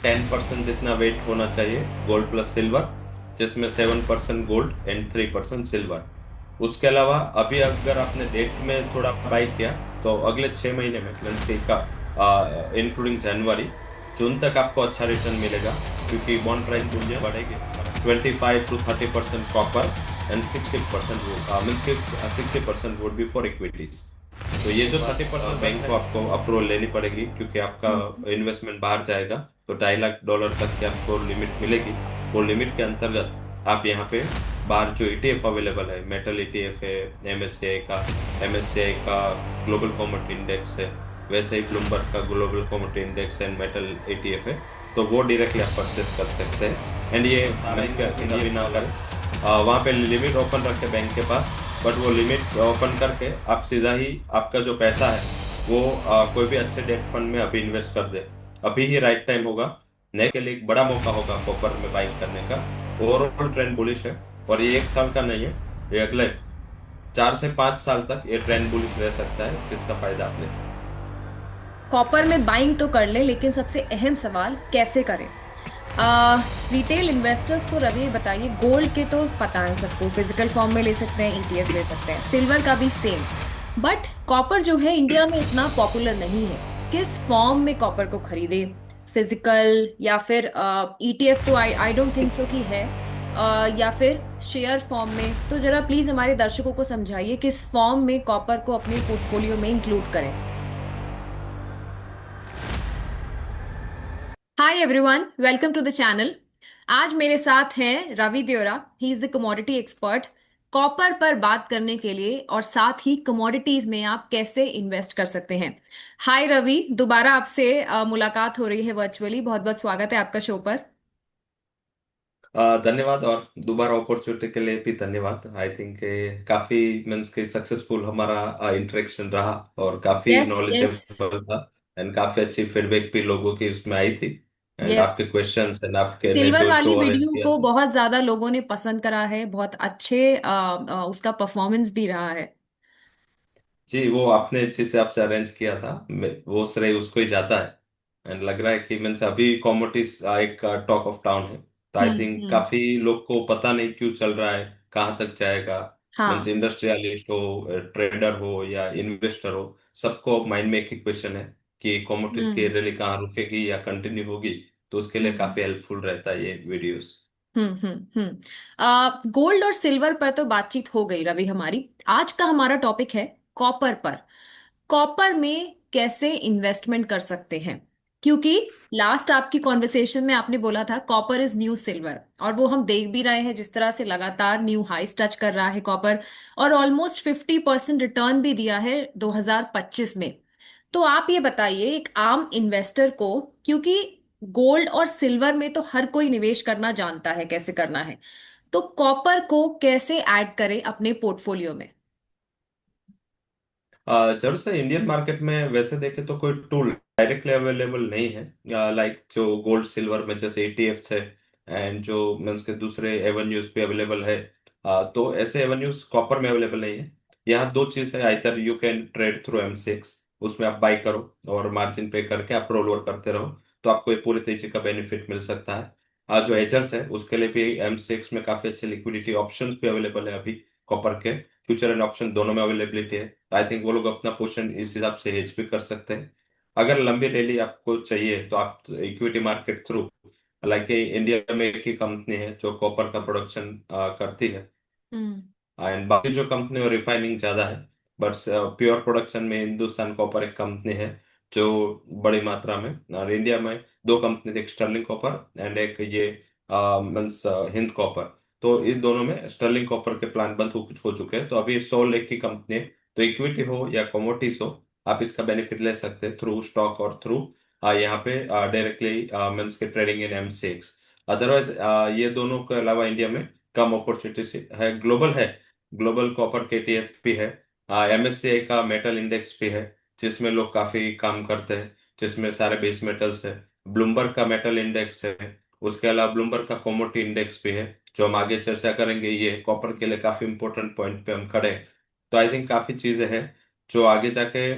10% जितना वेट होना चाहिए गोल्ड प्लस सिल्वर, जिसमें 7% गोल्ड एंड 3% सिल्वर। उसके अलावा अभी अगर आपने डेट में थोड़ा बाई किया तो अगले 6 महीने में मीन्स की का इंक्लूडिंग जनवरी जून तक आपको अच्छा रिटर्न मिलेगा, क्योंकि बॉन्ड प्राइसेस जो बढ़ेंगे 25 to 30% कॉपर एंड 60% मीन्स की 60% वुड बी फॉर इक्विटीज। तो ये जो 30% बैंक को आपको अप्रूवल लेनी पड़ेगी, क्योंकि आपका हम्म। इन्वेस्टमेंट बाहर जाएगा, तो $2.5 लाख तक की आपको लिमिट मिलेगी। वो लिमिट के अंतर्गत आप यहाँ पे बाहर जो ईटीएफ अवेलेबल है, मेटल ईटीएफ है, एमएससीआई का ग्लोबल कमोडिटी इंडेक्स है, वैसे ही ब्लूमबर्ग का global commodity index and metal ETF है, तो वो डायरेक्टली आप परचेस कर सकते हैं। एंड ये सारा इन्वेस्टमेंट अभी ना करें, वहाँ पे लिमिट ओपन रखे बैंक के पास, बट वो लिमिट ओपन करके आप सीधा ही आपका जो पैसा है वो कोई भी अच्छे डेट फंड में अभी इन्वेस्ट कर दे। अभी ही राइट टाइम होगा, नए के लिए एक बड़ा मौका होगा कॉपर में बाइंग करने का। ओवरऑल ट्रेंड बुलिश है, और ये 1 साल का नहीं है, ये अगले 4 से 5 साल तक ये ट्रेंड बुलिश रह सकता है, जिसका फायदा आप ले सकते कॉपर में बाइंग तो कर ले, लेकिन सबसे अहम सवाल कैसे करें। रिटेल इन्वेस्टर्स को रवि बताइए, गोल्ड के तो पता है सबको, फिजिकल फॉर्म में ले सकते हैं, ईटीएफ ले सकते हैं, सिल्वर का भी सेम। बट कॉपर जो है इंडिया में इतना पॉपुलर नहीं है। किस फॉर्म में कॉपर को खरीदे, फिजिकल या फिर ईटीएफ, तो आई डोंट थिंक सो कि है, या फिर शेयर फॉर्म में। तो जरा प्लीज हमारे दर्शकों को समझाइए किस फॉर्म में कॉपर को अपने पोर्टफोलियो में इंक्लूड करें। Hi everyone, welcome to the channel. आज मेरे साथ हैं Ravi Deora, he is the commodity expert. Copper पर बात करने के लिए और साथ ही कमोडिटीज में आप कैसे इन्वेस्ट कर सकते हैं। हाय रवि, दोबारा आपसे मुलाकात हो रही है वर्चुअली। बहुत बहुत स्वागत है आपका शो पर। धन्यवाद, और दोबारा अपॉर्चुनिटी के लिए भी धन्यवाद। आई थिंक काफी मीन्स के सक्सेसफुल हमारा इंटरेक्शन रहा, और काफी यस यस। नॉलेजेबल था, एंड काफी अच्छी फीडबैक भी लोगों की उसमें आई थी। एंड यस, आपके क्वेश्चंस एंड आपके ने सिल्वर जो वाली शो अरेंज वीडियो किया को था। बहुत ज्यादा लोगों ने पसंद करा है, बहुत अच्छे उसका परफॉर्मेंस भी रहा है। जी, वो आपने जिस हिसाब से अरेंज किया था, वो श्रेय उसको ही जाता है। एंड लग रहा है कि मीन्स अभी कॉमोडिटीज एक टॉक ऑफ टाउन है, तो आई थिंक हम्म। काफी लोग को पता नहीं क्यों चल रहा है, कहाँ तक जाएगा। मीन्स हाँ। इंडस्ट्रियलिस्ट हो, ट्रेडर हो या इन्वेस्टर हो, सबको माइंड में एक ही क्वेश्चन है कि कॉमोडिटीज की हम्म रैली कहाँ रुकेगी या कंटिन्यू होगी। तो उसके लिए हम्म काफी हेल्पफुल रहता है ये वीडियोस। गोल्ड और सिल्वर पर तो बातचीत हो गई रवि हमारी। आज का हमारा टॉपिक है कॉपर पर। कॉपर में कैसे इन्वेस्टमेंट कर सकते हैं, क्योंकि लास्ट आपकी कॉन्वर्सेशन में आपने बोला था कॉपर इज न्यू सिल्वर, और वो हम देख भी रहे हैं जिस तरह से लगातार न्यू हाइस टच कर रहा है कॉपर, और ऑलमोस्ट 50% रिटर्न भी दिया है 2025 में। तो आप ये बताइए एक आम इन्वेस्टर को, क्योंकि गोल्ड और सिल्वर में तो हर कोई निवेश करना जानता है कैसे करना है, तो कॉपर को कैसे ऐड करें अपने पोर्टफोलियो में। जरूर से इंडियन मार्केट में वैसे देखे तो कोई टूल डायरेक्टली अवेलेबल नहीं है, लाइक जो गोल्ड सिल्वर में जैसे ईटीएफ्स है, एंड जो मीन्स के दूसरे एवेन्यूज पे अवेलेबल है। तो ऐसे एवेन्यूज कॉपर में अवेलेबल नहीं है। यहाँ दो चीज है, either you can trade through M6, उसमें आप बाई करो और मार्जिन पे करके आप रोल ओवर करते रहो, तो आपको ये पूरी तरीके का बेनिफिट मिल सकता है। जो एजर्स है उसके लिए भी M6 में काफी अच्छे लिक्विडिटी ऑप्शंस भी अवेलेबल है अभी, कॉपर के फ्यूचर एंड ऑप्शन दोनों में अवेलेबिलिटी है। आई थिंक वो लोग अपना पोर्शन इस हिसाब से हेज भी कर सकते हैं। अगर लंबी रैली आपको चाहिए तो आप equity market through, like India में एक ही कंपनी है जो कॉपर का प्रोडक्शन करती है, हम्म एंड बाकी जो कंपनी और रिफाइनिंग ज्यादा है, बट प्योर प्रोडक्शन में हिंदुस्तान कॉपर एक कंपनी है जो बड़ी मात्रा में, और इंडिया में दो कंपनी थी, एक स्टर्लिंग कॉपर एंड एक ये मीन्स हिंद कॉपर। तो इन दोनों में स्टर्लिंग कॉपर के प्लांट बंद हो कुछ हो चुके हैं, तो अभी 100 लाख की कंपनी है। तो इक्विटी हो या कमोडिटीज हो, आप इसका बेनिफिट ले सकते हैं थ्रू स्टॉक और थ्रू यहाँ पे डायरेक्टली मीन्स के ट्रेडिंग इन M6। अदरवाइज ये दोनों के अलावा इंडिया में कम अपॉर्चुनिटी है। ग्लोबल है, ग्लोबल कॉपर KTF भी है, MSCI का मेटल इंडेक्स भी है, जिसमें लोग काफी काम करते हैं, जिसमें सारे बेस मेटल्स है। ब्लूमबर्ग का मेटल इंडेक्स है, उसके अलावा ब्लूमबर्ग का कमोडिटी इंडेक्स भी है, जो हम आगे चर्चा करेंगे। ये कॉपर के लिए काफी इंपॉर्टेंट पॉइंट पे हम खड़े हैं। तो आई थिंक काफी चीजें हैं जो आगे जाके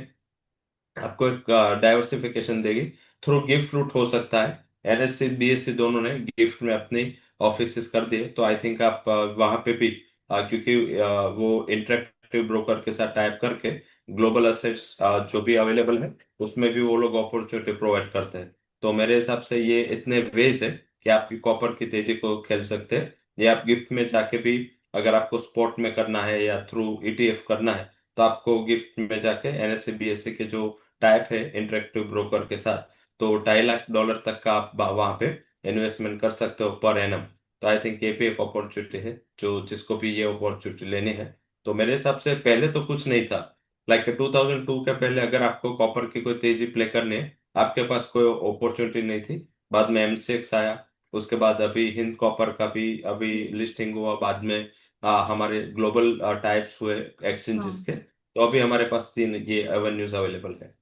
आपको एक डाइवर्सिफिकेशन देगी। थ्रू गिफ्ट रूट हो सकता है, एनएससी बीएससी दोनों ने गिफ्ट में अपने ऑफिसेस कर दिए। तो आई थिंक आप वहां पे भी क्योंकि वो इंटरेक्टिव ब्रोकर के साथ टाइप करके ग्लोबल असेट्स जो भी अवेलेबल है उसमें भी वो लोग अपॉर्चुनिटी प्रोवाइड करते हैं। तो मेरे हिसाब से ये इतने वेज है कि आप कॉपर की तेजी को खेल सकते हैं। या आप गिफ्ट में जाके भी, अगर आपको स्पॉट में करना है या थ्रू ईटीएफ करना है, तो आपको गिफ्ट में जाके एनएससी बीएससी के जो टाइप है इंटरेक्टिव ब्रोकर के साथ, तो $2.5 लाख तक का आप वहां पे इन्वेस्टमेंट कर सकते हो पर एनम। तो आई थिंक ये भी एक अपॉर्चुनिटी है जो जिसको भी ये अपॉर्चुनिटी लेनी है। तो मेरे हिसाब से पहले तो कुछ नहीं था। लाइक 2002 के पहले अगर आपको कॉपर की कोई तेजी प्ले करनी है, आपके पास कोई अपॉर्चुनिटी नहीं थी। बाद में एमसीएक्स आया, उसके बाद अभी हिंद कॉपर का भी अभी लिस्टिंग हुआ, बाद में हमारे ग्लोबल टाइप्स हुए एक्सचेंजेस हाँ। के। तो अभी हमारे पास 3 ये एवेन्यूज अवेलेबल है।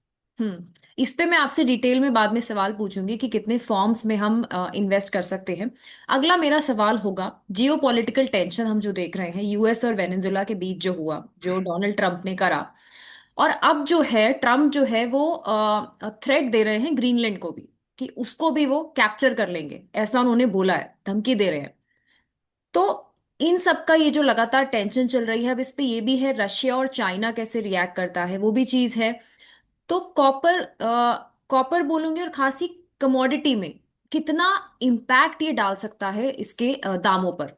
इस पे मैं आपसे डिटेल में बाद में सवाल पूछूंगी कि कितने फॉर्म्स में हम इन्वेस्ट कर सकते हैं। अगला मेरा सवाल होगा, जियो पॉलिटिकल टेंशन हम जो देख रहे हैं यूएस और वेनेजुला के बीच जो हुआ, जो डोनाल्ड ट्रंप ने करा, और अब जो है ट्रम्प जो है वो थ्रेट दे रहे हैं ग्रीनलैंड को भी कि उसको भी वो कैप्चर कर लेंगे, ऐसा उन्होंने बोला है, धमकी दे रहे हैं। तो इन सब का ये जो लगातार टेंशन चल रही है, अब इस पे ये भी है रशिया और चाइना कैसे रिएक्ट करता है, वो भी चीज है। तो कॉपर बोलूंगी, और खासी कमोडिटी में कितना इम्पैक्ट ये डाल सकता है इसके दामों पर।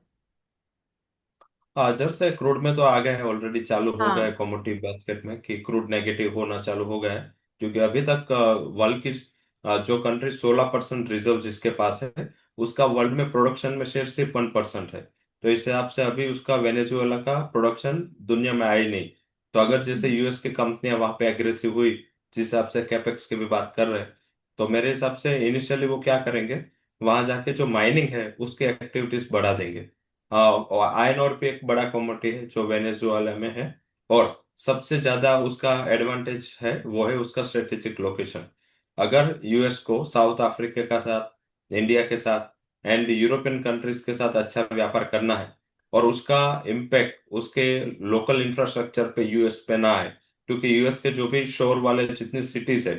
हाँ, जब से क्रूड में तो आ गया है, ऑलरेडी चालू हो गया है हाँ। कमोडिटी बास्केट में कि क्रूड नेगेटिव होना चालू हो गया है। क्योंकि अभी तक वर्ल्ड की जो कंट्री 16% रिजर्व जिसके पास है, उसका वर्ल्ड में प्रोडक्शन में शेयर सिर्फ 1% है। तो इस हिसाब से अभी उसका वेनेजुएला का प्रोडक्शन दुनिया में आया ही नहीं। तो अगर जैसे यूएस की कंपनियां वहां पे एग्रेसिव हुई, जिस हिसाब से कैपेक्स की भी बात कर रहे हैं, तो मेरे हिसाब से इनिशियली वो क्या करेंगे, वहां जाके जो माइनिंग है उसकी एक्टिविटीज बढ़ा देंगे। हाँ, और आयरन ओर भी एक बड़ा कमोडिटी है जो वेनेजुएला में है। और सबसे ज्यादा उसका एडवांटेज है वो है उसका स्ट्रेटेजिक लोकेशन। अगर यूएस को साउथ अफ्रीका के साथ, इंडिया के साथ एंड यूरोपियन कंट्रीज के साथ अच्छा व्यापार करना है, और उसका इम्पैक्ट उसके लोकल इंफ्रास्ट्रक्चर पे यूएस पे ना आए, क्योंकि यूएस के जो भी शोर वाले जितनी सिटीज है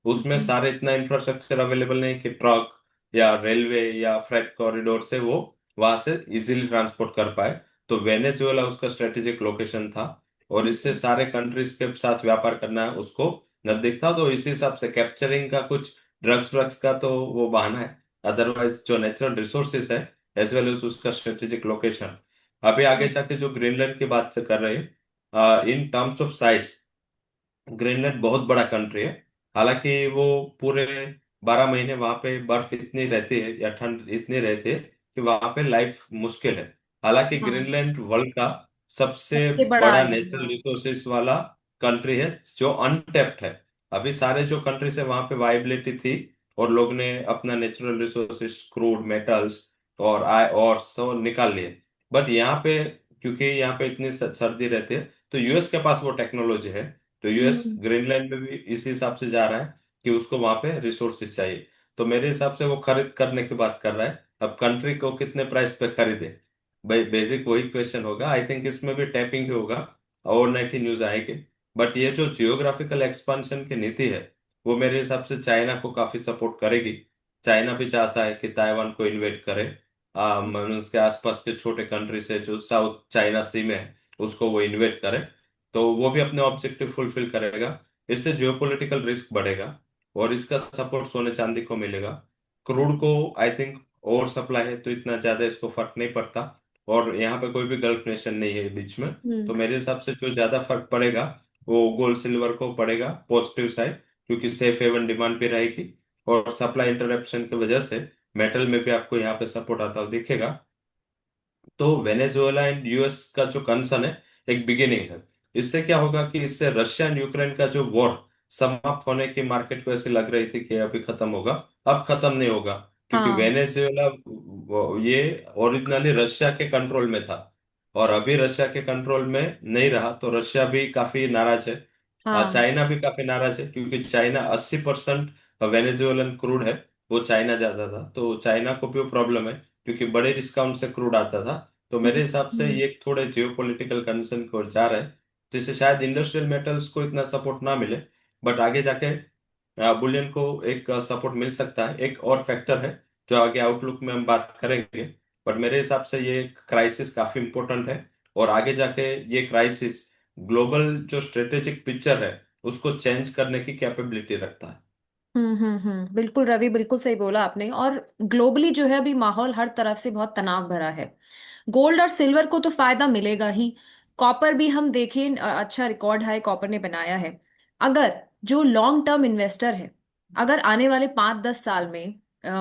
उसमें हम्म। सारे इतना इंफ्रास्ट्रक्चर अवेलेबल नहीं कि ट्रक या रेलवे या फ्रेट कॉरिडोर से वो वहां से इजीली ट्रांसपोर्ट कर पाए। तो वेनेजुएला उसका स्ट्रेटेजिक लोकेशन था, और इससे सारे कंट्रीज के साथ व्यापार करना है उसको नजदीक था। तो इसी हिसाब से कैप्चरिंग का कुछ ड्रग्स व्रग्स का तो वो बहाना है। अदरवाइज जो नेचुरल रिसोर्सेज है एज वेल एज उसका स्ट्रेटेजिक लोकेशन। अभी आगे जाके जो ग्रीनलैंड की बात से कर रहे हैं, in terms of size Greenland बहुत बड़ा कंट्री है। हालांकि वो पूरे 12 महीने वहां पे बर्फ इतनी रहती है या ठंड इतनी रहती है कि वहां पे लाइफ मुश्किल है। हालांकि हाँ, ग्रीनलैंड वर्ल्ड का सबसे सबसे बड़ा बड़ा है। नेचुरल हाँ। रिसोर्सेज वाला कंट्री है जो अनटेप्ड है। अभी सारे जो कंट्रीज है वहां पे वाइबिलिटी थी, और लोग ने अपना नेचुरल रिसोर्सेज क्रूड मेटल्स और आय और सो निकाल लिए। बट यहाँ पे, क्योंकि यहाँ पे इतनी सर्दी रहती है, तो यूएस के पास वो टेक्नोलॉजी है। तो यूएस हम्म। ग्रीनलैंड में भी इसी हिसाब से जा रहा है कि उसको वहां पे रिसोर्सेज चाहिए। तो मेरे हिसाब से वो खरीद करने की बात कर रहा है। अब कंट्री को कितने प्राइस पे खरीदे, भाई बेसिक वही क्वेश्चन होगा। आई थिंक इसमें भी टैपिंग ही होगा, ओवरनाइट ही न्यूज आएगी। बट ये जो जियोग्राफिकल एक्सपांशन की नीति है वो मेरे हिसाब से चाइना को काफी सपोर्ट करेगी। चाइना भी चाहता है कि ताइवान को इन्वेट करे, उसके आसपास के छोटे कंट्री से जो साउथ चाइना सी में है उसको वो इन्वेट करे। तो वो भी अपने ऑब्जेक्टिव फुलफिल करेगा। इससे जियोपॉलिटिकल रिस्क बढ़ेगा, और इसका सपोर्ट सोने चांदी को मिलेगा। क्रूड को आई थिंक ओवर सप्लाई है तो इतना ज्यादा इसको फर्क नहीं पड़ता, और यहाँ पे कोई भी गल्फ नेशन नहीं है बीच में। तो हम्म। मेरे हिसाब से जो ज्यादा फर्क पड़ेगा वो गोल्ड सिल्वर को पड़ेगा, पॉजिटिव साइड, क्योंकि सेफ हेवन डिमांड पे रहेगी। और सप्लाई इंटरप्शन की वजह से मेटल में भी आपको यहाँ पे सपोर्ट आता हुआ दिखेगा। तो वेनेजुएला एंड यूएस का जो कंसर्न है एक बिगिनिंग है। इससे क्या होगा कि इससे रशिया एंड यूक्रेन का जो वॉर समाप्त होने की मार्केट को ऐसे लग रही थी कि अभी खत्म होगा, अब खत्म नहीं होगा। क्योंकि हाँ। वेनेजुएला ये ओरिजिनली रशिया के कंट्रोल में था, और अभी रशिया के कंट्रोल में नहीं रहा, तो रशिया भी काफी नाराज है। हाँ। चाइना भी काफी नाराज है, क्योंकि चाइना 80% वेनेजुएलन क्रूड है वो चाइना जाता था। तो चाइना को भी प्रॉब्लम है, क्योंकि बड़े डिस्काउंट से क्रूड आता था। तो हम्म। मेरे हिसाब से हम्म। ये थोड़े जियोपॉलिटिकल कंसर्न की ओर जा रहा है, जिससे शायद इंडस्ट्रियल मेटल्स को इतना सपोर्ट ना मिले। बट आगे जाके बुलियन को एक सपोर्ट मिल सकता है। एक और फैक्टर है जो आगे आउटलुक में हम बात करेंगे, बट मेरे हिसाब से ये क्राइसिस काफी इंपॉर्टेंट है। और आगे जाके ये क्राइसिस ग्लोबल जो स्ट्रेटेजिक पिक्चर है उसको चेंज करने की कैपेबिलिटी रखता है। बिल्कुल रवि, बिल्कुल सही बोला आपने। और ग्लोबली जो है अभी माहौल हर तरफ से बहुत तनाव भरा है। गोल्ड और सिल्वर को तो फायदा मिलेगा ही। कॉपर भी हम देखें, अच्छा रिकॉर्ड हाई कॉपर ने बनाया है। अगर जो लॉन्ग टर्म इन्वेस्टर है, अगर आने वाले 5-10 साल में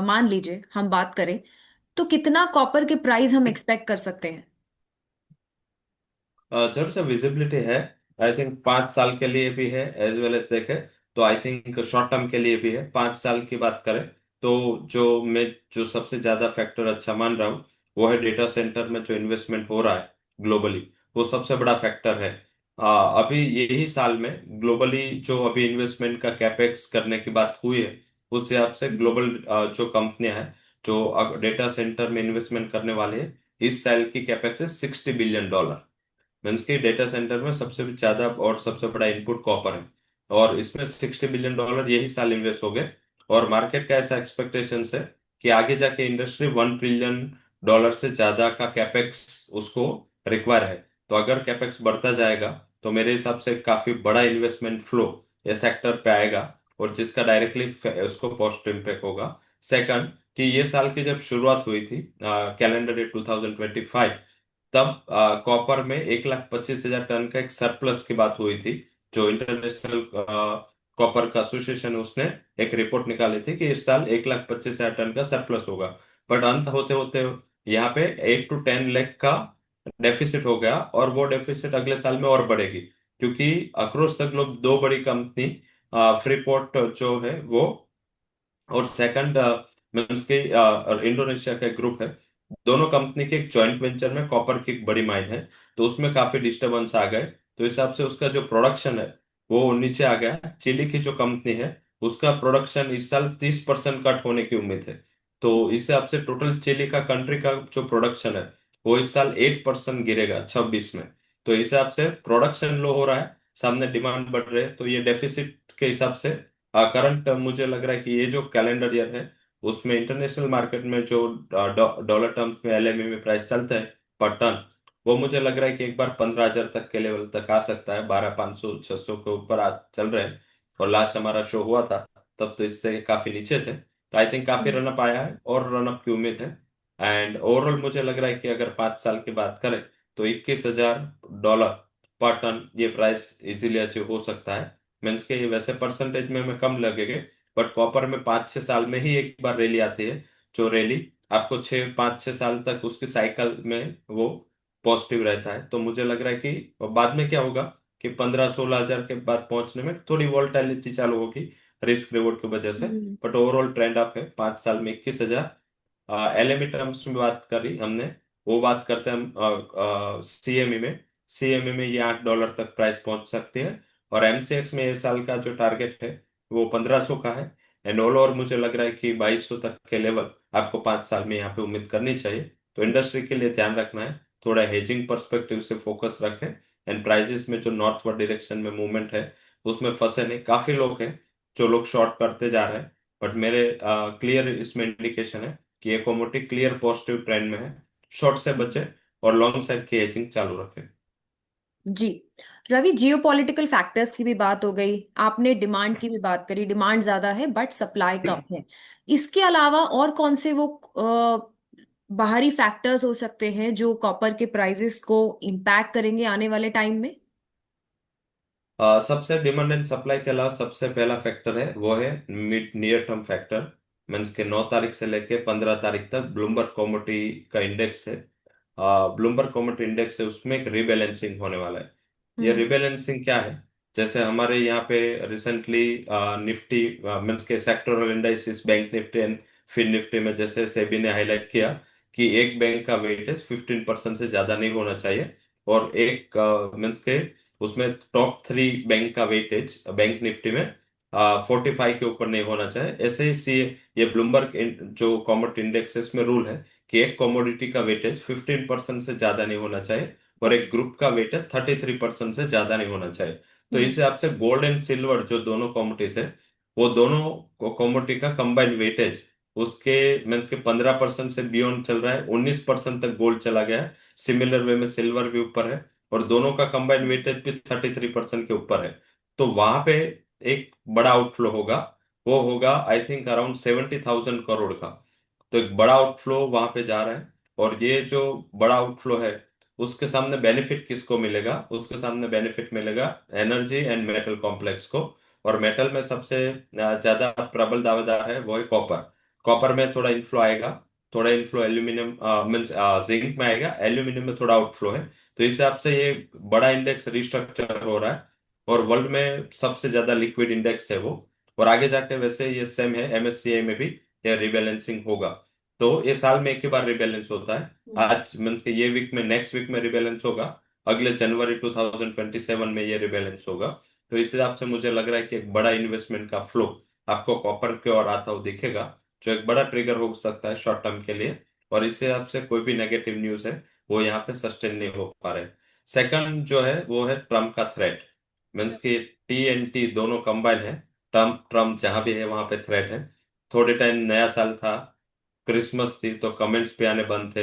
मान लीजिए हम बात करें, तो कितना कॉपर के प्राइस हम एक्सपेक्ट कर सकते हैं? जरूर से विजिबिलिटी है। आई थिंक 5 साल के लिए भी है, एज वेल एज देखे तो आई थिंक शॉर्ट टर्म के लिए भी है। 5 साल की बात करें तो जो सबसे ज्यादा फैक्टर अच्छा मान रहा हूँ वो है डेटा सेंटर में जो इन्वेस्टमेंट हो रहा है ग्लोबली, वो सबसे बड़ा फैक्टर है। अभी यही साल में ग्लोबली जो अभी इन्वेस्टमेंट का कैपेक्स करने की बात हुई है, उस हिसाब से ग्लोबल जो कंपनियां हैं जो डेटा सेंटर में इन्वेस्टमेंट करने वाले हैं, इस साल की कैपेक्स है $60 बिलियन। मीन्स की डेटा सेंटर में सबसे ज्यादा और सबसे बड़ा इनपुट कॉपर है, और इसमें $60 बिलियन यही साल इन्वेस्ट हो गए। और मार्केट का ऐसा एक्सपेक्टेशन है कि आगे जाके इंडस्ट्री $1 ट्रिलियन से ज्यादा का कैपेक्स उसको रिक्वायर है। तो अगर कैपेक्स बढ़ता जाएगा तो मेरे हिसाब से काफी बड़ा इन्वेस्टमेंट फ्लो ये सेक्टर पे आएगा, और जिसका डायरेक्टली उसको पॉजिटिव इम्पैक्ट होगा। सेकंड, कि ये साल की जब शुरुआत हुई थी कैलेंडर ईयर 2025, तब कॉपर में 1,25,000 टन का एक सरप्लस की बात हुई थी। जो इंटरनेशनल कॉपर का एसोसिएशन, उसने एक रिपोर्ट निकाली थी कि इस साल 1,25,000 टन का सरप्लस होगा। बट अंत होते होते यहाँ पे 8 to 10 लाख का डेफिसिट हो गया, और वो डेफिसिट अगले साल में और बढ़ेगी, क्योंकि अक्रॉस द ग्लोब दो बड़ी कंपनी फ्रीपोर्ट जो है वो, और सेकंड मीन्स के इंडोनेशिया का एक ग्रुप है, दोनों कंपनी के एक जॉइंट वेंचर में कॉपर की एक बड़ी माइन है। तो उसमें काफी डिस्टरबेंस आ गए, तो इस हिसाब से उसका जो प्रोडक्शन है वो नीचे आ गया। चिली की जो कंपनी है उसका प्रोडक्शन इस साल 30% कट होने की उम्मीद है। तो इस हिसाब से टोटल चिली का कंट्री का जो प्रोडक्शन है वो इस साल 8% गिरेगा 26 में। तो इस हिसाब से प्रोडक्शन लो हो रहा है, सामने डिमांड बढ़ रहे है, तो ये डेफिसिट के हिसाब से करंट मुझे लग रहा है कि ये जो कैलेंडर ईयर है उसमें इंटरनेशनल मार्केट में जो डॉलर टर्म्स में एलएमई में प्राइस चलता है पर टन, वो मुझे लग रहा है कि एक बार 15,000 तक के लेवल तक आ सकता है। 12,500 600 के ऊपर आज चल रहे हैं, और लास्ट हमारा शो हुआ था तब तो इससे काफी नीचे थे। तो आई थिंक काफी रनअप आया है और रनअप की उम्मीद है। एंड ओवरऑल मुझे लग रहा है कि अगर 5 साल की बात करें तो $21,000 पर टन ये प्राइस इजीली अचीव हो सकता है। मीन्स के वैसे परसेंटेज में हमें कम लगेंगे, बट कॉपर में 5-6 साल में ही एक बार रैली आती है, जो रैली आपको 6-5-6 साल तक उसकी साइकिल में वो पॉजिटिव रहता है। तो मुझे लग रहा है कि बाद में क्या होगा कि 15-16 हजार के बाद पहुंचने में थोड़ी वॉलेटिलिटी चालू होगी रिस्क रिवॉर्ड की वजह से। हम्म। बट ओवरऑल ट्रेंड अप है 5 साल में 21,000। एलएमई टर्म्स में बात करी हमने, वो बात करते हैं हम सीएमई में। सीएमई में ये $8 तक प्राइस पहुंच सकती है, और एमसीएक्स में इस साल का जो टारगेट है वो 1,500 का है। एंड ऑल ओवर मुझे लग रहा है कि 2,200 तक के लेवल आपको 5 साल में यहाँ पे उम्मीद करनी चाहिए। तो इंडस्ट्री के लिए ध्यान रखना है, थोड़ा हेजिंग पर्सपेक्टिव से फोकस रखें। एंड प्राइजेस में जो नॉर्थवर्ड डायरेक्शन में मूवमेंट है उसमें फंसे नहीं, काफी लोग हैं जो लोग शॉर्ट करते जा रहे हैं। बट मेरे क्लियर इसमें इंडिकेशन है कि ये कमोडिटी क्लियर पॉजिटिव ट्रेंड में है। शॉर्ट से बचे और लॉन्ग साइड की हेजिंग चालू रखें। जी रवि, जियोपॉलिटिकल फैक्टर्स की भी बात हो गई, आपने डिमांड की भी बात करी। डिमांड ज्यादा है बट सप्लाई कम है। इसके अलावा और कौन से वो बाहरी फैक्टर्स हो सकते हैं जो कॉपर के प्राइसेस को इम्पैक्ट करेंगे आने वाले टाइम में? सबसे डिमांड एंड सप्लाई के अलावा सबसे पहला फैक्टर है वो है mid near term factor. Means के 9 तारीख से लेके 15 तारीख तक ब्लूमबर्ग कमोडिटी का इंडेक्स है। ब्लूमबर्ग कमोडिटी इंडेक्स है, उसमें एक रिबैलेंसिंग होने वाला है। ये हम्म। रिबैलेंसिंग क्या है? जैसे हमारे यहाँ पे रिसेंटली निफ्टी मीन्स के sectoral indices bank Nifty and fin Nifty में जैसे सेबी ने हाईलाइट किया कि एक बैंक का वेटेज 15% से ज्यादा नहीं होना चाहिए, और एक मीन्स के उसमें टॉप 3 बैंक का वेटेज बैंक निफ्टी में 45 के ऊपर नहीं होना चाहिए। ऐसे ही सी ये ब्लूमबर्ग जो कॉमोडिटी इंडेक्स है इसमें रूल है कि एक कमोडिटी का वेटेज 15% से ज्यादा नहीं होना चाहिए, और एक ग्रुप का वेटेज 33% से ज्यादा नहीं होना चाहिए। तो इस हम्म। हिसाब से गोल्ड एंड सिल्वर जो दोनों कमोडिटीज है वो दोनों कमोडिटी का कंबाइंड वेटेज उसके मीन्स के 15% से बियॉन्ड चल रहा है, 19% तक गोल्ड चला गया है। सिमिलर वे में सिल्वर भी ऊपर है, और दोनों का कंबाइंड वेटेज भी 33% के ऊपर है। तो वहां पे एक बड़ा आउटफ्लो होगा, वो होगा आई थिंक अराउंड 70,000 करोड़ का। तो एक बड़ा आउटफ्लो वहां पे जा रहा है। और ये जो बड़ा आउटफ्लो है, उसके सामने बेनिफिट किसको मिलेगा? उसके सामने बेनिफिट मिलेगा एनर्जी एंड मेटल कॉम्प्लेक्स को। और मेटल में सबसे ज्यादा प्रबल दावेदार है वो है कॉपर। कॉपर में थोड़ा इनफ्लो आएगा, थोड़ा इनफ्लो एल्यूमिनियम मीन्स जिंक में आएगा, एल्यूमिनियम में थोड़ा आउटफ्लो है। तो इस हिसाब से ये बड़ा इंडेक्स रिस्ट्रक्चर हो रहा है, और वर्ल्ड में सबसे ज्यादा लिक्विड इंडेक्स है वो। और आगे जाके वैसे ये सेम है एमएससीआई में भी, ये रिबैलेंसिंग होगा। तो ये साल में एक ही बार रिबैलेंस होता है। हम्म। आज मीन्स के ये वीक में, नेक्स्ट वीक में रिबैलेंस होगा। अगले जनवरी 2027 में ये रिबैलेंस होगा। तो इस हिसाब से मुझे लग रहा है कि एक बड़ा इन्वेस्टमेंट का फ्लो आपको कॉपर के ओर आता हुआ दिखेगा, जो एक बड़ा ट्रिगर हो सकता है शॉर्ट टर्म के लिए। और इस हिसाब से कोई भी नेगेटिव न्यूज है वो यहाँ पे सस्टेन नहीं हो पा रहे। सेकंड जो है वो है ट्रम्प का थ्रेट। मीन्स की टी एंड टी दोनों कंबाइन है। ट्रम्प ट्रम्प जहां भी है वहां पे थ्रेट है। थोड़े टाइम नया साल था, क्रिसमस थी, तो कमेंट्स पे आने बंद थे,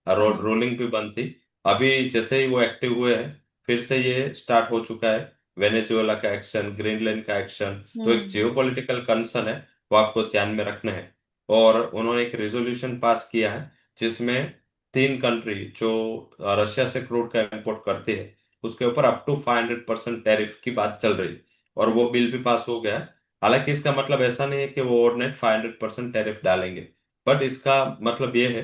हाँ। रोलिंग भी बंद थी। अभी जैसे ही वो एक्टिव हुए हैं, फिर से ये स्टार्ट हो चुका है। वेनेजुएला का एक्शन, ग्रीनलैंड का एक्शन, तो एक हम्म। जियोपॉलिटिकल कंसर्न है, वो आपको ध्यान में रखना है। और उन्होंने एक रेजोल्यूशन पास किया है जिसमें तीन कंट्री जो रशिया से क्रूड का इंपोर्ट करती है, उसके ऊपर अप टू 500% टैरिफ की बात चल रही। और वो बिल भी पास हो गया है। हालांकि इसका मतलब ऐसा नहीं है कि वो ओवरनाइट 500% टैरिफ डालेंगे, बट इसका मतलब ये है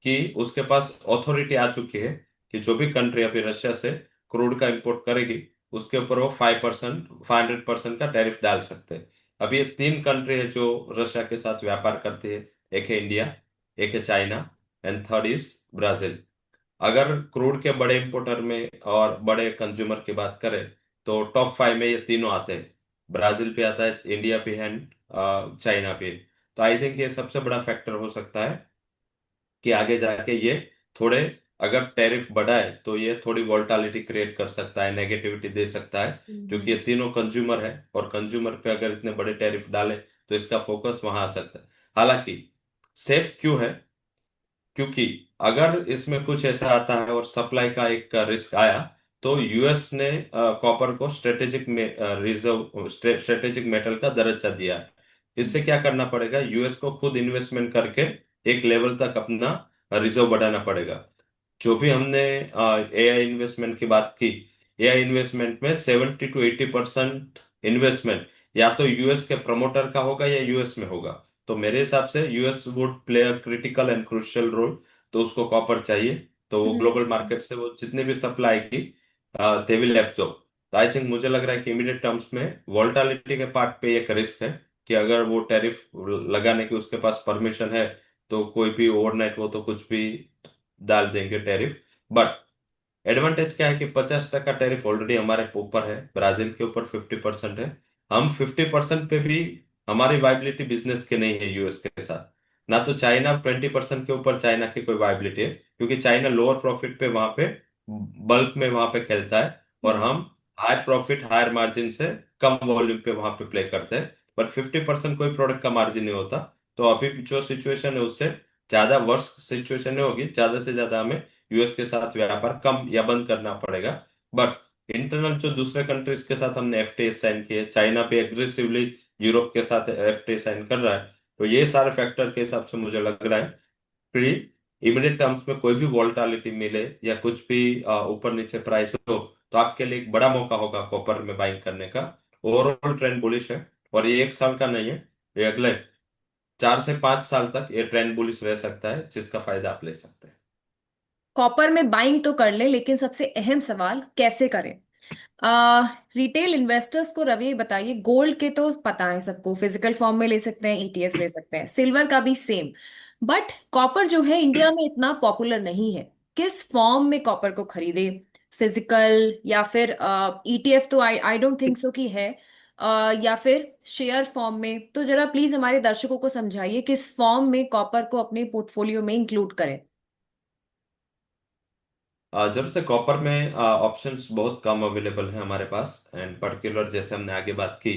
कि उसके पास अथॉरिटी आ चुकी है कि जो भी कंट्री अभी रशिया से क्रूड का इंपोर्ट करेगी, उसके ऊपर वो 500% का टैरिफ डाल सकते हैं। अभी ये तीन कंट्री है जो रशिया के साथ व्यापार करती है। एक है इंडिया, एक है China, and third is Brazil. अगर क्रूड के बड़े इंपोर्टर में और बड़े कंज्यूमर की बात करें, तो टॉप 5 में ये तीनों आते हैं। ब्राजील भी आता है, इंडिया भी है, चाइना भी है। तो आई थिंक ये सबसे बड़ा फैक्टर हो सकता है कि आगे जाके ये थोड़े, अगर टैरिफ बढ़ाए तो ये थोड़ी वोलेटिलिटी क्रिएट कर सकता है, नेगेटिविटी दे सकता है। क्योंकि हम्म। ये तीनों कंज्यूमर है, और कंज्यूमर पे अगर इतने बड़े टैरिफ डाले तो इसका फोकस वहां आ सकता है। हालांकि सेफ क्यों है? क्योंकि अगर इसमें कुछ ऐसा आता है और सप्लाई का एक रिस्क आया, तो यूएस ने कॉपर को स्ट्रेटेजिक में रिजर्व स्ट्रेटेजिक मेटल का दर्जा दिया है। इससे क्या करना पड़ेगा? यूएस को खुद इन्वेस्टमेंट करके एक लेवल तक अपना रिजर्व बढ़ाना पड़ेगा। जो भी हमने एआई इन्वेस्टमेंट की बात की, एआई इन्वेस्टमेंट में 70 to 80% इन्वेस्टमेंट या तो यूएस के प्रमोटर का होगा या यूएस में होगा। तो मेरे हिसाब से US would play a critical and crucial role. तो उसको कॉपर चाहिए, तो वो ग्लोबल हम्म। मार्केट से वो जितने भी सप्लाई की दे विल एब्जॉर्ब। तो आई थिंक मुझे लग रहा है कि इमीडिएट टर्म्स में वोलेटिलिटी के पार्ट पे एक रिस्क है कि अगर वो टैरिफ लगाने की उसके पास परमिशन है, तो कोई भी ओवरनाइट वो तो कुछ भी डाल देंगे टैरिफ। बट एडवांटेज क्या है कि 50% टैरिफ ऑलरेडी हमारे ऊपर है, ब्राजील के ऊपर 50% है। हम 50% पे भी हमारी वाइबिलिटी बिजनेस के नहीं है यूएस के साथ। ना तो चाइना 20% के ऊपर, चाइना की कोई वाइबिलिटी है, क्योंकि चाइना लोअर प्रॉफिट पे वहां पे बल्क में वहां पे खेलता है, और हम्म। हम हायर प्रॉफिट हायर मार्जिन से कम वॉल्यूम पे वहां पे प्ले करते हैं। बट 50% कोई प्रोडक्ट का मार्जिन नहीं होता। तो अभी जो सिचुएशन है उससे ज्यादा वर्स सिचुएशन नहीं होगी, ज्यादा से ज्यादा हमें यूएस के साथ व्यापार कम या बंद करना पड़ेगा। बट इंटरनल जो दूसरे कंट्रीज के साथ हमने एफटीए साइन किए, चाइना पे एग्रेसिवली यूरोप के साथ एफटीए साइन कर रहा है, तो ये सारे फैक्टर के हिसाब से मुझे लग रहा है कि इमीडिएट टर्म्स में कोई भी वोलेटिलिटी मिले या कुछ भी ऊपर नीचे प्राइस हो, तो आपके लिए एक बड़ा मौका होगा कॉपर में बाइंग करने का। ओवरऑल ट्रेंड बुलिश है, और ये एक साल का नहीं है, ये अगले 4 से 5 साल तक ये ट्रेंड बुलिश रह सकता है, जिसका फायदा आप ले सकते हैं। कॉपर में बाइंग तो कर ले, लेकिन सबसे अहम सवाल कैसे करें? रिटेल इन्वेस्टर्स को रवि बताइए, गोल्ड के तो पता है सबको, फिजिकल फॉर्म में ले सकते हैं, ईटीएफ्स ले सकते हैं, सिल्वर का भी सेम। बट कॉपर जो है इंडिया में इतना पॉपुलर नहीं है। किस फॉर्म में कॉपर को खरीदे? फिजिकल या फिर ईटीएफ तो आई आई डोंट थिंक सो कि है। या फिर शेयर फॉर्म में? तो जरा प्लीज हमारे दर्शकों को समझाइए किस फॉर्म में कॉपर को अपने पोर्टफोलियो में इंक्लूड करें। जरूर से कॉपर में ऑप्शंस बहुत कम अवेलेबल हैं हमारे पास। एंड पर्टिकुलर जैसे हमने आगे बात की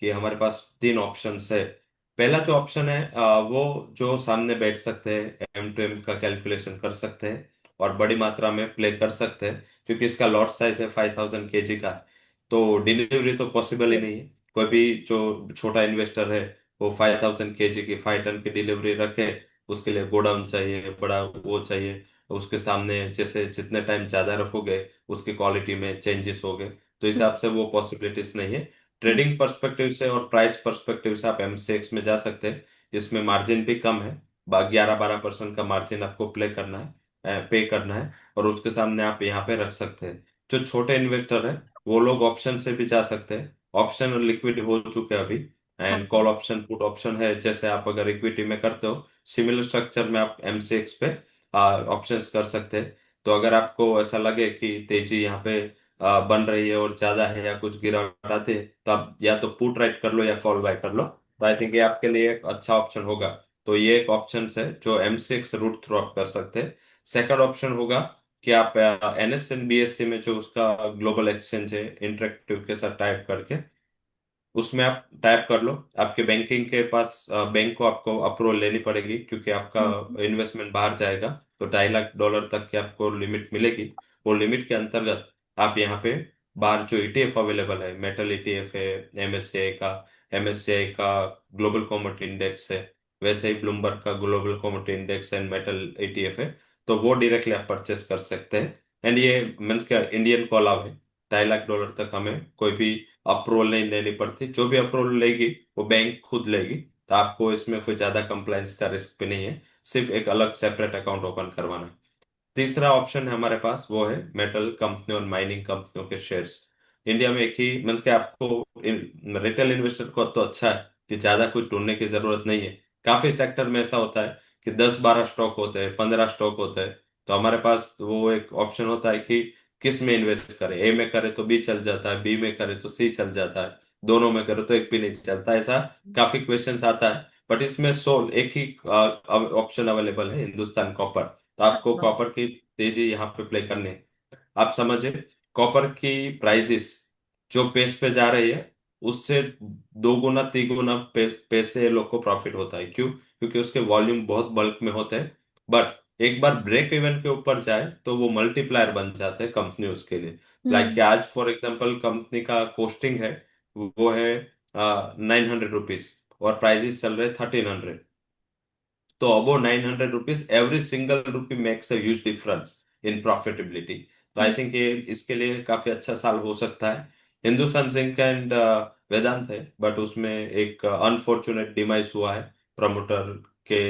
कि हमारे पास तीन ऑप्शन है। पहला जो ऑप्शन है वो जो सामने बैठ सकते हैं, M2M का कैलकुलेशन कर सकते हैं और बड़ी मात्रा में प्ले कर सकते हैं, क्योंकि इसका लॉट साइज है 5000 kg का। तो डिलीवरी तो पॉसिबल ही नहीं है। कोई भी जो छोटा इन्वेस्टर है वो 5000 kg की 5 टन की डिलीवरी रखे, उसके लिए गोडाउन चाहिए, बड़ा वो चाहिए। उसके सामने जैसे जितने टाइम ज्यादा रखोगे उसकी क्वालिटी में चेंजेस हो गए, तो हम्म। हिसाब से वो पॉसिबिलिटीज नहीं है। हम्म। ट्रेडिंग पर्सपेक्टिव से और प्राइस पर्सपेक्टिव से आप MCX में जा सकते हैं। इसमें मार्जिन भी कम है, 11-12% का मार्जिन आपको प्ले करना है, पे करना है, और उसके सामने आप यहाँ पे रख सकते हैं। जो छोटे इन्वेस्टर है वो लोग ऑप्शन से भी जा सकते हैं। ऑप्शन लिक्विड हो चुके हैं अभी, हाँ। And call option put option है। जैसे आप अगर इक्विटी में करते हो, सिमिलर स्ट्रक्चर में आप MCX पे ऑप्शंस कर सकते हैं। तो अगर आपको ऐसा लगे कि तेजी यहाँ पे बन रही है और ज्यादा है या कुछ गिरावट आती है, तो आप या तो पुट राइट कर लो या कॉल बाय कर लो। तो आई थिंक ये आपके लिए एक अच्छा ऑप्शन होगा। तो ये एक ऑप्शन है जो MCX रूट थ्रू आप कर सकते हैं। सेकंड ऑप्शन होगा कि आप NSE BSE में जो उसका ग्लोबल एक्सचेंज है इंटरेक्टिव के साथ टाइप करके उसमें आप टाइप कर लो। आपके बैंकिंग के पास बैंक को आपको अप्रूवल लेनी पड़ेगी, क्योंकि आपका हम्म। इन्वेस्टमेंट बाहर जाएगा। तो $2.5 लाख तक की आपको लिमिट मिलेगी। वो लिमिट के अंतर्गत आप यहाँ पे बाहर जो ETF अवेलेबल है, मेटल ETF है, MSCI का ग्लोबल कमोडिटी इंडेक्स है, वैसे ही ब्लूमबर्ग का global commodity index and metal ETF है। तो वो डायरेक्टली आप परचेस कर सकते हैं। एंड ये मीन्स क्या, इंडियन कॉल है। $2.5 लाख तक हमें कोई भी अप्रूवल नहीं लेनी पड़ती। जो भी अप्रूवल लेगी वो बैंक खुद लेगी। तो आपको इसमें कोई ज्यादा कंप्लाइंस का रिस्क भी नहीं है, सिर्फ एक अलग सेपरेट अकाउंट ओपन करवाना है। तीसरा ऑप्शन है हमारे पास, वो है मेटल कंपनी और माइनिंग कंपनियों के शेयर्स। इंडिया में एक ही मीन्स के आपको रिटेल इन्वेस्टर को तो अच्छा है कि ज्यादा कुछ ढूंढने की जरूरत नहीं है। काफी सेक्टर में ऐसा होता है कि 10-12 स्टॉक होते हैं, 15 स्टॉक होते हैं। तो हमारे पास वो एक ऑप्शन होता है कि किस में इन्वेस्ट करें। A में करे तो B चल जाता है, B में करे तो C चल जाता है, दोनों में करे तो एक भी नहीं चलता। ऐसा काफी क्वेश्चंस आता है। बट इसमें सोल एक ही ऑप्शन अवेलेबल है, हिंदुस्तान कॉपर। तो आपको हाँ। कॉपर की तेजी यहाँ पे प्ले करनी है। आप समझे, कॉपर की प्राइसेस जो पेस पे जा रही है उससे 2 गुना 3 गुना पैसे ये लोग को प्रॉफिट होता है। क्यों? क्योंकि उसके वॉल्यूम बहुत बल्क में होते हैं। बट एक बार ब्रेक इवन के ऊपर जाए तो वो मल्टीप्लायर बन जाते हैं कंपनी उसके लिए। लाइक कि हम्म। आज फॉर एग्जांपल कंपनी का कोस्टिंग है, वो है ₹900 और प्राइजेस चल रहे 1300। तो अबो ₹900 every single rupee makes a huge difference in profitability. तो आई हम्म। थिंक ये इसके लिए काफी अच्छा साल हो सकता है। हिंदुस्तान जिंक एंड वेदांत है, बट उसमें एक अनफॉर्चुनेट डिमाइस हुआ है प्रमोटर के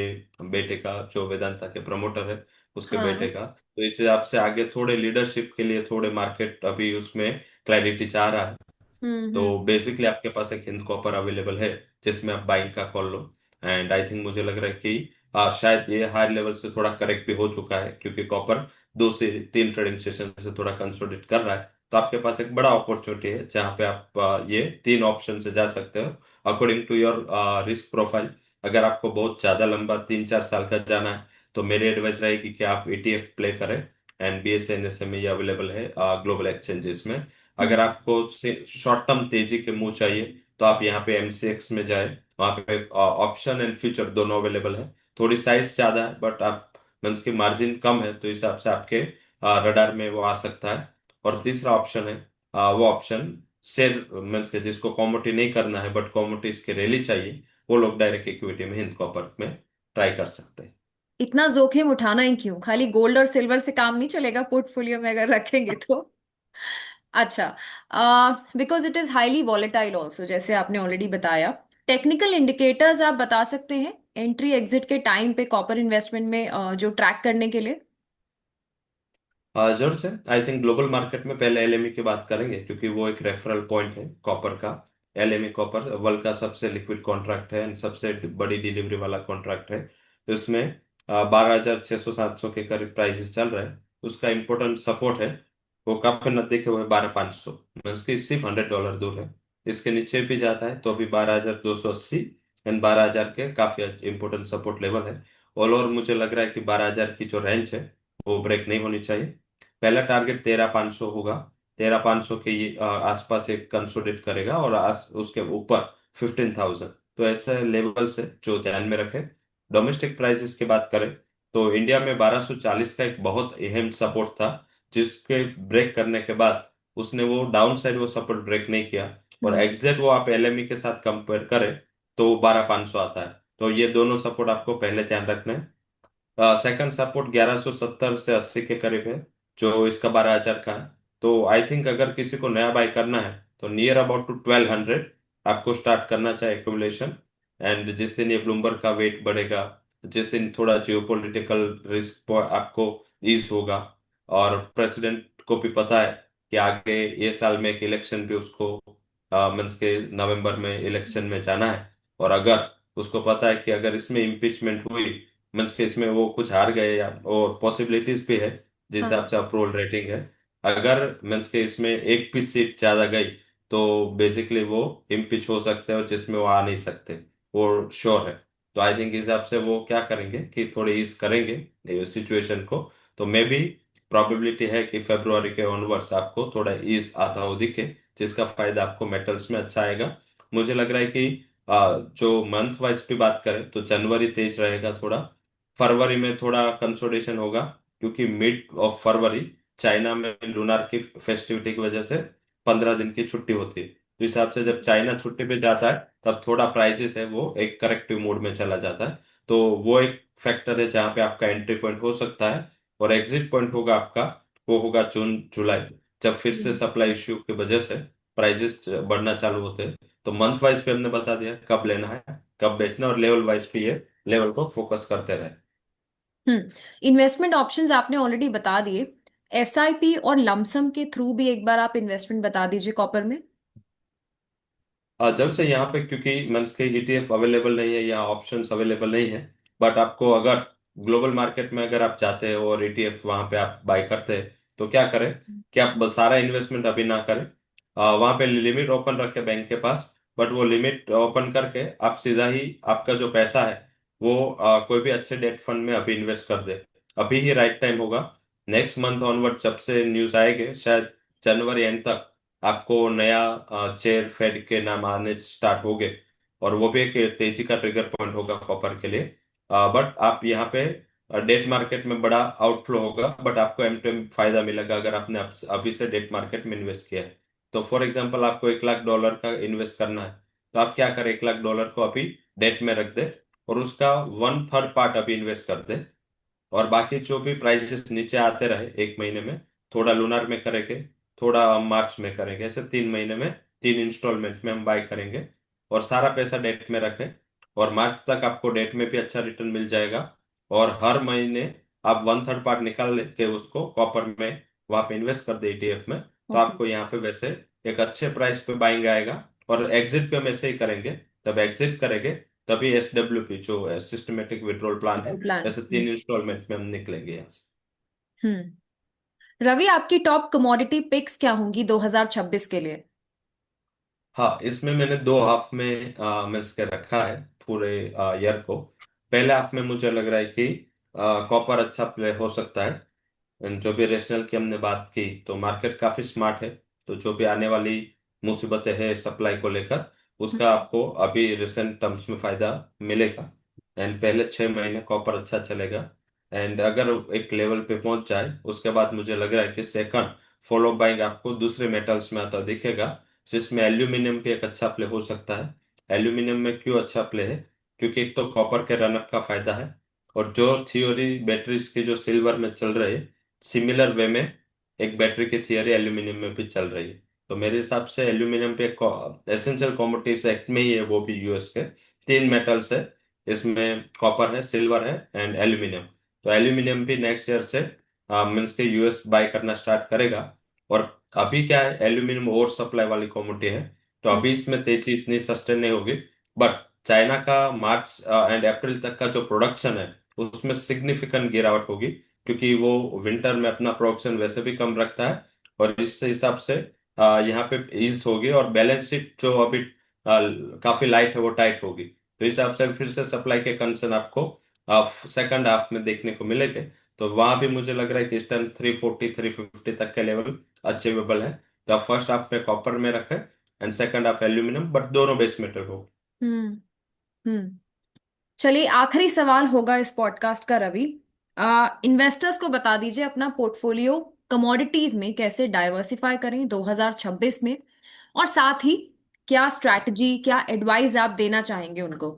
बेटे का, जो वेदांता के प्रमोटर है उसके बेटे हाँ। का। तो इस हिसाब से आगे थोड़े लीडरशिप के लिए थोड़े मार्केट अभी उसमें क्लैरिटी चाह रहा है। हम्म। तो बेसिकली आपके पास एक हिंद कॉपर अवेलेबल है जिसमें आप बाइंग का call low. And I think मुझे लग रहा है कि शायद ये हाई लेवल से थोड़ा करेक्ट भी हो चुका है, क्योंकि कॉपर 2 से 3 ट्रेडिंग सेशन से थोड़ा कंसोलिडेट कर रहा है। तो आपके पास एक बड़ा अपॉर्चुनिटी है जहाँ पे आप ये तीन ऑप्शन से जा सकते हो according to your risk profile. अगर आपको बहुत ज्यादा लंबा 3-4 साल का जाना है तो मेरी एडवाइस रहेगी कि आप ETF प्ले करें। एंड BSE NSE में ये अवेलेबल है ग्लोबल एक्सचेंजेस में। हम्म। अगर आपको शॉर्ट टर्म तेजी के मूव चाहिए तो आप यहाँ पे MCX में जाए। वहाँ पे ऑप्शन एंड फ्यूचर दोनों अवेलेबल है। थोड़ी साइज ज्यादा है बट आप मीन्स की मार्जिन कम है, तो इस हिसाब से आपके रडार में वो आ सकता है। और तीसरा ऑप्शन है वो ऑप्शन शेयर मीन्स के जिसको कॉमोडिटी नहीं करना है बट कॉमोडिटीज की रैली चाहिए, वो लोग डायरेक्ट इक्विटी में हिंद कॉपर में ट्राई कर सकते हैं। इतना जोखिम उठाना ही क्यों? खाली गोल्ड और सिल्वर से काम नहीं चलेगा पोर्टफोलियो में अगर रखेंगे तो। अच्छा। Because it is highly volatile also, जैसे आपने ऑलरेडी बताया। टेक्निकल इंडिकेटर्स आप बता सकते हैं एंट्री एग्जिट के टाइम पे कॉपर इन्वेस्टमेंट में जो ट्रैक करने के लिए? जरूर से। आई थिंक ग्लोबल मार्केट में पहले LME की बात करेंगे, क्योंकि वो एक रेफरल पॉइंट है कॉपर का। LME कॉपर वर्ल्ड का सबसे लिक्विड कॉन्ट्रैक्ट है and सबसे बड़ी डिलीवरी वाला कॉन्ट्रैक्ट है। उसमें 12,600-700 के करीब प्राइसेस चल रहे हैं। उसका इम्पोर्टेंट सपोर्ट है वो काफी नजदीक है, वो है 12,500। उसकी सिर्फ $100 दूर है। इसके नीचे भी जाता है तो अभी 12,280 एंड 12,000 के काफी इंपोर्टेंट सपोर्ट लेवल है। ऑल ओवर मुझे लग रहा है कि 12,000 की जो रेंज है वो ब्रेक नहीं होनी चाहिए। पहला टारगेट 13,500 होगा। 13,500 के ये आसपास एक कंसोलिडेट करेगा और उसके ऊपर 15,000। तो ऐसे लेवल से जो ध्यान में रखे। डोमेस्टिक प्राइसेस की बात करें तो इंडिया में 1240 का एक बहुत अहम सपोर्ट था, जिसके ब्रेक करने के बाद उसने वो डाउन साइड वो सपोर्ट ब्रेक नहीं किया। और हम्म। एग्जैक्ट वो आप एलएमई के साथ कंपेयर करें तो 12,500 आता है। तो ये दोनों सपोर्ट आपको पहले ध्यान रखना है। सेकंड सपोर्ट 1170 से 80 के करीब है, जो इसका 12,000 का है। तो आई थिंक अगर किसी को नया बाय करना है तो नियर अबाउट टू 1200 आपको स्टार्ट करना चाहिए एक्यूमुलेशन। एंड जिस दिन ये ब्लूमबर्ग का वेट बढ़ेगा, जिस दिन थोड़ा जियोपॉलिटिकल रिस्क आपको ईज होगा, और प्रेसिडेंट को भी पता है कि आगे ये साल में एक इलेक्शन भी उसको मीन्स के नवंबर में इलेक्शन में जाना है। और अगर उसको पता है कि अगर इसमें इम्पीचमेंट हुई, मीन्स के इसमें वो कुछ हार गए, या और पॉसिबिलिटीज भी है जिस हाँ। हिसाब से अप्रूवल रेटिंग है, अगर मीन्स के इसमें एक भी सीट ज्यादा गई तो बेसिकली वो इम्पीच हो सकते हैं, और जिसमें वो आ नहीं सकते, वो श्योर है। तो आई थिंक इस हिसाब से वो क्या करेंगे कि थोड़े ईज करेंगे सिचुएशन को। तो मे बी प्रोबेबिलिटी है कि फरवरी के ऑनवर्ड्स आपको थोड़ा ईज आता हो दिखे, जिसका फायदा आपको मेटल्स में अच्छा आएगा। मुझे लग रहा है कि जो मंथ वाइज भी बात करें तो जनवरी तेज रहेगा थोड़ा, फरवरी में थोड़ा कंसोलिडेशन होगा, क्योंकि मिड ऑफ फरवरी चाइना में लूनार की फेस्टिविटी की वजह से 15 दिन की छुट्टी होती है। तो इस हिसाब से जब चाइना छुट्टी पे जाता है तब थोड़ा प्राइजेस है वो एक करेक्टिव मोड में चला जाता है। तो वो एक फैक्टर है जहाँ पे आपका एंट्री पॉइंट हो सकता है। और एग्जिट पॉइंट होगा आपका, वो होगा जून जुलाई, जब फिर से हम्म। सप्लाई इश्यू की वजह से प्राइजेस बढ़ना चालू होते हैं। तो मंथ वाइज पे हमने बता दिया कब लेना है, कब बेचना, और लेवल वाइज पे ये लेवल को फोकस करते रहे। इन्वेस्टमेंट ऑप्शंस आपने ऑलरेडी बता दिए। एसआईपी और लमसम के थ्रू भी एक बार आप इन्वेस्टमेंट बता दीजिए कॉपर में। जब से यहाँ पे क्योंकि मंस के ईटीएफ अवेलेबल नहीं है, यहाँ ऑप्शंस अवेलेबल नहीं है, बट आपको अगर ग्लोबल मार्केट में अगर आप जाते हो और ईटीएफ वहाँ पे आप बाय करते हैं, तो क्या करें कि आप बस सारा इन्वेस्टमेंट अभी ना करें। वहाँ पे लिमिट ओपन रखे बैंक के पास, बट वो लिमिट ओपन करके आप सीधा ही आपका जो पैसा है वो कोई भी अच्छे डेट फंड में अभी इन्वेस्ट कर दे। अभी ही राइट टाइम होगा। नेक्स्ट मंथ ऑनवर्ड जब से न्यूज आएंगे, शायद जनवरी एंड तक आपको नया चेयर फेड के नाम आने स्टार्ट हो गए, और वो भी एक तेजी का ट्रिगर पॉइंट होगा कॉपर के लिए। बट आप यहाँ पे डेट मार्केट में बड़ा आउटफ्लो होगा, बट आपको एम टू एम फायदा मिलेगा अगर आपने अभी से डेट मार्केट में इन्वेस्ट किया है। तो फॉर एग्जांपल आपको $1 लाख का इन्वेस्ट करना है, तो आप क्या करें, $1 लाख को अभी डेट में रख दे, और उसका वन थर्ड पार्ट अभी इन्वेस्ट कर दे। और बाकी जो भी प्राइसेस नीचे आते रहे एक महीने में, थोड़ा लूनार में करेंगे, थोड़ा मार्च में करेंगे, ऐसे 3 महीने में 3 इंस्टॉलमेंट में हम बाय करेंगे, और सारा पैसा डेट में रखें। और मार्च तक आपको डेट में भी अच्छा रिटर्न मिल जाएगा। और हर महीने आप वन थर्ड पार्ट निकाल लेके उसको कॉपर में वहां पे इन्वेस्ट कर दे ईटीएफ में, तो ओके। आपको यहाँ पे वैसे एक अच्छे प्राइस पे बाइंग आएगा। और एग्जिट पे हम ऐसे ही करेंगे, तब एग्जिट करेंगे तभी SWP जो सिस्टमेटिक विड्रॉल प्लान है, प्लान। ऐसे 3 इंस्टॉलमेंट में हम निकलेंगे यहाँ से। हम्म। रवि, आपकी टॉप कमोडिटी पिक्स क्या होंगी 2026 के लिए? हाँ, इसमें मैंने दो हाफ में मिल्स के रखा है पूरे ईयर को। पहले हाफ में मुझे लग रहा है कि कॉपर अच्छा प्ले हो सकता है। जो भी रेशनल की हमने बात की, तो मार्केट काफी स्मार्ट है। तो जो भी आने वाली मुसीबतें हैं सप्लाई को लेकर, उसका आपको अभी रिसेंट टर्म्स में फायदा मिलेगा। एंड पहले 6 महीने कॉपर अच्छा चलेगा। एंड अगर एक लेवल पे पहुंच जाए उसके बाद मुझे लग रहा है कि सेकंड फॉलो बाइंग आपको दूसरे मेटल्स में आता दिखेगा, जिसमें एल्यूमिनियम भी एक अच्छा प्ले हो सकता है। एल्यूमिनियम में क्यों अच्छा प्ले है, क्योंकि एक तो कॉपर के रनअप का फायदा है, और जो थियोरी बैटरीज की जो सिल्वर में चल रही है, सिमिलर वे में एक बैटरी की थियरी एल्यूमिनियम में भी चल रही है। तो मेरे हिसाब से एल्यूमिनियम पे एसेंशियल कमोडिटीज एक्ट में ही है, वो भी यूएस के 3 मेटल्स है। इसमें कॉपर है, सिल्वर है एंड एल्यूमिनियम। तो एल्यूमिनियम भी नेक्स्ट ईयर से मीन्स के यूएस बाय करना स्टार्ट करेगा। और अभी क्या है, एल्यूमिनियम ओवर सप्लाई वाली कमोडिटी है, तो अभी इसमें तेजी इतनी सस्टेन नहीं होगी। बट चाइना का मार्च एंड अप्रैल तक का जो प्रोडक्शन है उसमें सिग्निफिकेंट गिरावट होगी, क्योंकि वो विंटर में अपना प्रोडक्शन वैसे भी कम रखता है। और इस हिसाब से यहाँ पे ईज होगी, और बैलेंस शीट जो अभी काफी लाइट है वो टाइट होगी। तो इस हिसाब से फिर से सप्लाई के कंसर्न आपको सेकंड हाफ में देखने को मिलेंगे। तो वहां भी मुझे लग रहा है कि इस टाइम 340 350 तक के लेवल अचीवेबल है। तो आप फर्स्ट हाफ में कॉपर में रखें, and second half aluminium, but दोनों बेस मेटल हो। हम्म। हम्म। चलिए, आखिरी सवाल होगा इस पॉडकास्ट का रवि। इन्वेस्टर्स को बता दीजिए अपना पोर्टफोलियो कमोडिटीज में कैसे डाइवर्सिफाई करें 2026 में, और साथ ही क्या स्ट्रैटेजी, क्या एडवाइस आप देना चाहेंगे उनको।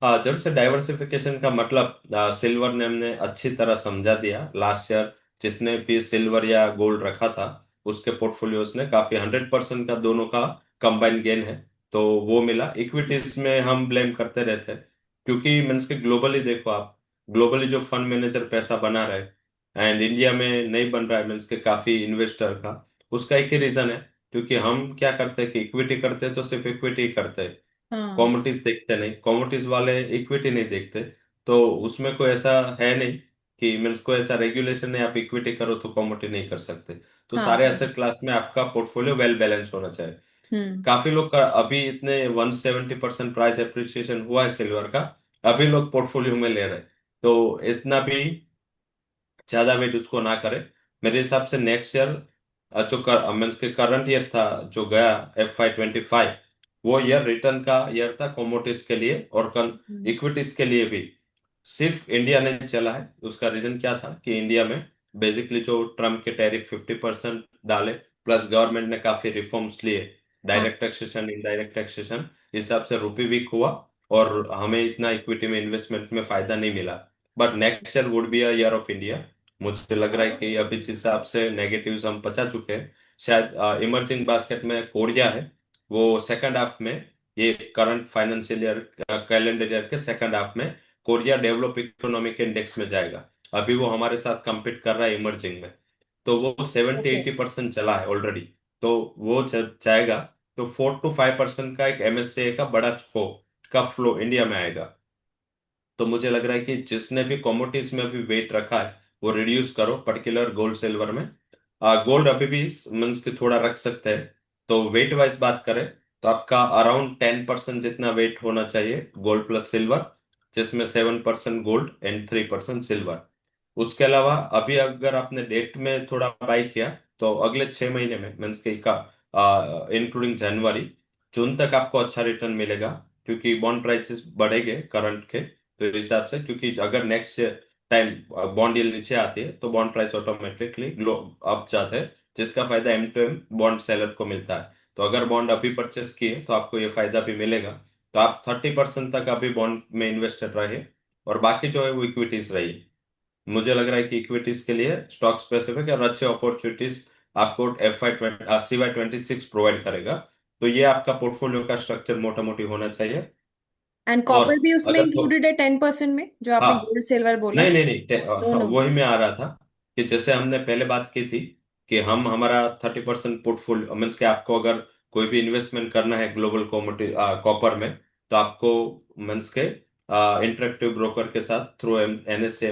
हाँ, जरूर से डाइवर्सिफिकेशन का मतलब सिल्वर ने हमने अच्छी तरह समझा दिया लास्ट ईयर। जिसने भी सिल्वर या गोल्ड रखा था, उसके पोर्टफोलियोज ने काफी 100% का दोनों का कंबाइन गेन है। तो वो मिला। इक्विटीज में हम ब्लेम करते रहते हैं, क्योंकि मीन्स के ग्लोबली देखो आप, ग्लोबली जो फंड मैनेजर पैसा बना रहे एंड इंडिया में नहीं बन रहा है मीन्स के काफी इन्वेस्टर का, उसका एक ही रीजन है। क्योंकि हम क्या करते हैं कि इक्विटी करते हैं तो सिर्फ इक्विटी ही करते हैं, हाँ। कॉमोडिटीज देखते नहीं, कॉमोडिटीज वाले इक्विटी नहीं देखते। तो उसमें कोई ऐसा है नहीं कि मीन्स कोई ऐसा रेगुलेशन है आप इक्विटी करो तो कॉमोडिटी नहीं कर सकते। तो हाँ। सारे एसेट क्लास में आपका पोर्टफोलियो वेल बैलेंस होना चाहिए। हम्म। काफी लोग का अभी इतने 170% प्राइस एप्रिसिएशन हुआ है सिल्वर का, अभी लोग पोर्टफोलियो में ले रहे हैं। तो इतना भी ज्यादा वेट उसको ना करे। मेरे हिसाब से नेक्स्ट ईयर जो मीन्स के करंट ईयर था जो गया, FY 25, वो ईयर रिटर्न का ईयर था कमोडिटीज के लिए और हम्म। इक्विटीज के लिए भी। सिर्फ इंडिया ने चला है। उसका रीजन क्या था कि इंडिया में बेसिकली जो ट्रम्प के टैरिफ 50% डाले, प्लस गवर्नमेंट ने काफी रिफॉर्म्स लिए, हाँ। डायरेक्ट टैक्सेशन, इनडायरेक्ट टैक्सेशन, हिसाब से रुपये वीक हुआ और हमें इतना इक्विटी में इन्वेस्टमेंट में फायदा नहीं मिला। But next year would be a year of India. मुझे लग रहा है कि अभी जिस हिसाब से नेगेटिव्स हम पचा चुके हैं, शायद इमर्जिंग बास्केट में कोरिया है, वो सेकंड हाफ में, ये current financial year calendar year के सेकंड हाफ में कोरिया डेवलप इकोनॉमिक इंडेक्स में जाएगा। अभी वो हमारे साथ compete कर रहा है इमर्जिंग में। तो वो 70-80% चला है ऑलरेडी। तो वो जाएगा। तो 4 to 5% का एक MSCI का बड़ा का फ्लो इंडिया में आएगा। तो मुझे लग रहा है कि जिसने भी कमोडिटीज में अभी वेट रखा है वो रिड्यूस करो, पर्टिकुलर गोल्ड सिल्वर में। गोल्ड अभी भी मीन्स के थोड़ा रख सकते हैं। तो वेट वाइज बात करें तो आपका अराउंड 10% जितना वेट होना चाहिए गोल्ड प्लस सिल्वर, जिसमें 7% गोल्ड एंड 3% सिल्वर। उसके अलावा अभी अगर आपने डेट में थोड़ा बाई किया तो अगले 6 महीने में मीन्स के का इंक्लूडिंग जनवरी जून तक आपको अच्छा रिटर्न मिलेगा, क्योंकि बॉन्ड प्राइसेस बढ़ेंगे करंट के तो इस हिसाब से। क्योंकि अगर नेक्स्ट टाइम बॉन्ड यील्ड नीचे आती है तो bond price automatically glow up जाता है, जिसका फायदा M to M bond seller को मिलता है। तो अगर बॉन्ड अभी परचेस किए तो आपको ये फायदा भी मिलेगा। तो आप 30% तक अभी बॉन्ड में इन्वेस्टेड रहिए और बाकी जो है वो इक्विटीज रहिए। मुझे लग रहा है कि इक्विटीज के लिए स्टॉक स्पेसिफिक और अच्छे अपॉर्चुनिटीज आपको CY 26 प्रोवाइड करेगा। तो ये आपका पोर्टफोलियो का स्ट्रक्चर मोटा मोटी होना चाहिए। एंड और कॉपर भी उसमें अगर तो इंक्लूडेड है 10% में, जो आपने हाँ, गोल्ड सिल्वर बोला। नहीं नहीं नहीं दोनों। वही मैं आ रहा था कि जैसे हमने पहले बात की थी कि हम हमारा 30% पोर्टफोलियो मीन्स कि आपको अगर कोई भी इन्वेस्टमेंट करना है ग्लोबल कॉमोडिटी कॉपर में, तो आपको मीन्स के इंटरेक्टिव ब्रोकर के साथ through NSE,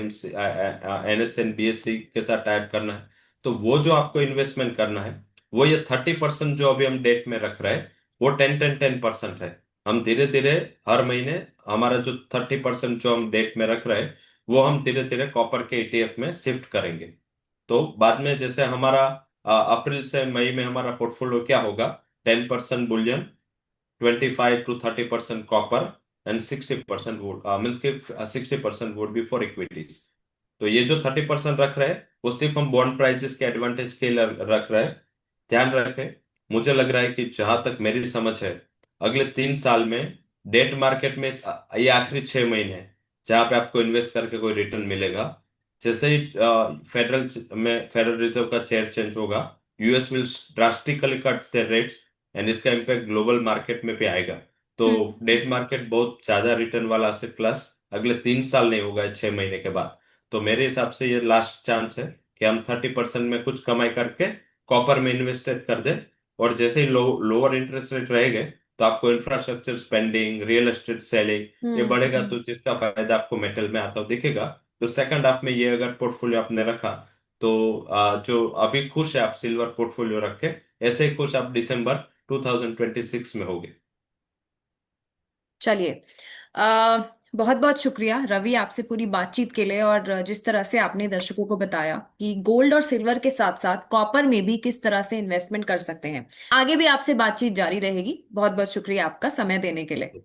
NSE and BSE के साथ टाइप करना है। तो वो जो आपको इन्वेस्टमेंट करना है, वो ये 30% जो अभी हम डेट में रख रहे हैं, वो 10-10-10% है। हम धीरे धीरे हर महीने हमारा जो 30% जो हम डेट में रख रहे हैं, वो हम धीरे धीरे कॉपर के ETF में शिफ्ट करेंगे। तो बाद में जैसे हमारा अप्रैल से मई में हमारा पोर्टफोलियो क्या होगा, 10% Boolean, 25 to 30% copper and 60% would means के 60% वुड बी फॉर इक्विटीज। तो ये जो 30% रख रहे हैं वो सिर्फ हम बॉन्ड प्राइसेस के एडवांटेज के लिए रख रहे हैं। ध्यान रखें। मुझे लग रहा है कि जहां तक मेरी समझ है, अगले 3 साल में डेट मार्केट में ये आखिरी 6 महीने हैं जहां पे आपको इन्वेस्ट करके कोई रिटर्न मिलेगा। जैसे ही फेडरल रिजर्व का चेयर चेंज होगा, US will drastically cut the rates and इसका इम्पैक्ट ग्लोबल मार्केट में भी आएगा। तो हम्म। डेट मार्केट बहुत ज्यादा रिटर्न वाला एसेट क्लास अगले 3 साल नहीं होगा, 6 महीने के बाद। तो मेरे हिसाब से ये लास्ट चांस है कि हम 30% में कुछ कमाई करके कॉपर में इन्वेस्टेड कर दे। और जैसे ही लोअर इंटरेस्ट रेट रहेंगे तो आपको infrastructure spending, real estate selling ये बढ़ेगा, हम्म। तो जिसका फायदा आपको मेटल में आता हुआ दिखेगा। तो सेकंड हाफ में ये अगर पोर्टफोलियो आपने रखा तो जो अभी खुश है आप सिल्वर पोर्टफोलियो रख के, ऐसे ही खुश आप दिसंबर 2026 में होगे। चलिए, आ, बहुत बहुत शुक्रिया रवि, आपसे पूरी बातचीत के लिए, और जिस तरह से आपने दर्शकों को बताया कि गोल्ड और सिल्वर के साथ साथ कॉपर में भी किस तरह से इन्वेस्टमेंट कर सकते हैं। आगे भी आपसे बातचीत जारी रहेगी। बहुत बहुत शुक्रिया आपका समय देने के लिए।